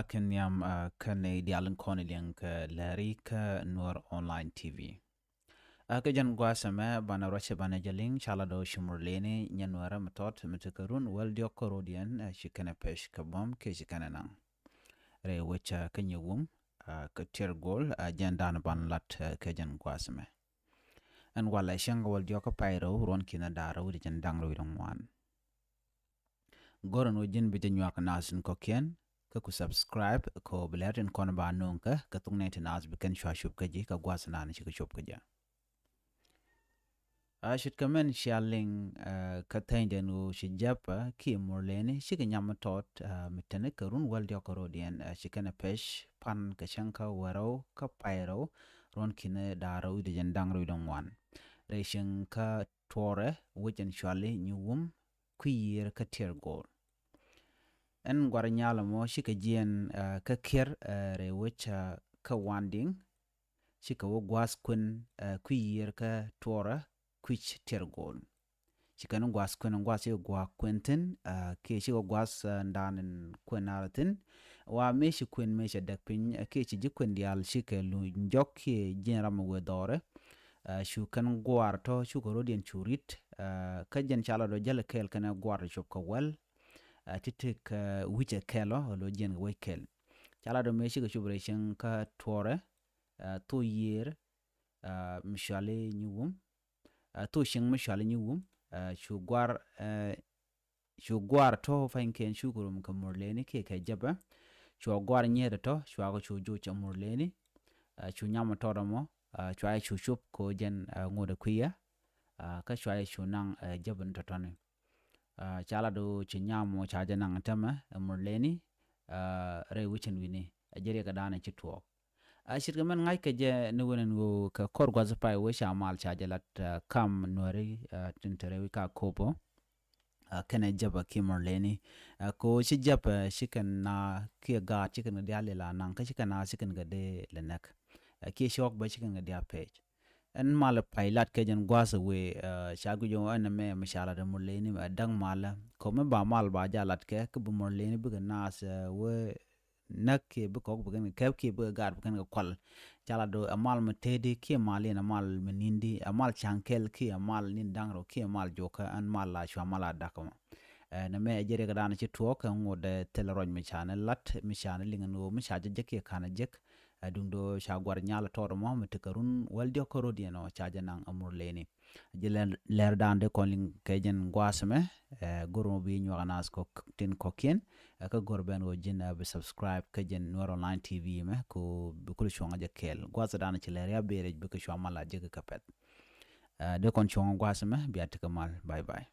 lakin yam kane dialin koniliang ke läär ke Nuer online TV. Kejan guasame bana roche bana jaling chalado murlëëni nyɛnuäärä metot metekerun wel diokorodian shikene pesh kabom ke shikene nang. Re wecha kenyewum ke tirgol jandan ban lat kejan guasame. En wala shanga wel dioko pairo ron kina dara wudi jandang lo wan. Goron wajin bite nyuak nasin kokien ku subscribe ko belerin kon ba nonka ka thoknath nas biken shwashub kaji ka guasana ni ka shop kaja. Should comment sharing katende no shijapa ki murlëëni shika nyamatot mitene karun wel diokorodian shikana pesh pan ka shanka waro ka pairo ron kine dara wudi jandang lo wan. Reshin ka tore wajen shwali nyuwum kuyir ka tirgol. En guaranyala mo shika jien ka kir re wecha ka wanding shika wo gwas kun kuyir ka tora kwich tirgol. Shika no gwas kun gwas yo gwa quentin ke shika gwas ndanin kwenaratin wa meshi kun mesha dakpin ke chi kun dial shika lu njok ke jenra mo wedore shu kan gwar to shu ko rodien churit ka jen chala do jale kel kana gwar shop ko wel titik wiche kelo lo jen wekel chala do meshi ko shubreshin ka tore to year mishale nyuwum to shing mishale nyuwum shu gwar to fanken shukurum ka murlëëni ke jaba shu gwar nyede to shu ko shu jucha murlëëni shu nyama to mo shu ay shu shup ko jen ngode kuya ka shu ay shu nang jaban totone chala do chinyamo chaja nang tama murlëëni re wichin wini ajere ka dana chitwo shirgaman ngai ka je nuwen go ka korgwaza pai we shamal chaja lat kam nuari tintere ka kopo kana jaba ki murlëëni ko shi jaba shikan na ki ga chikan ga la nang ka shikan na shikan ga de lenak ki shok ba shikan ga dia page en mala pilot ke jen gwasa we shagu jo an me mashala de murlëëni dang mala ko me ba mal ba jalat ke bu murlëëni bu nas we nakke bu ko bu ke ke bu gar bu kan kwal jala do amal me tedi ke mali na mal menindi amal chankel ke amal nin dangro ke mal joka an mal la shwa mala dakoma na me jere ga dana ci to kan ngode teleroñ mi channel lat mi channel linga no mi chaje jeke kana jek dundo shagwar nyala to mo metekarun wal diokorodian no chaje nang murlëëni jele läär dande kolin kejen gwasme goro bi nyuanas ko tin kokien ka gorben go jin be subscribe kejen Nuer online TV me ko be ko shonga je kel gwasa dana ci läär ya bere be ko shoma la je ka pet de kon shonga gwasme bi atikamal bye bye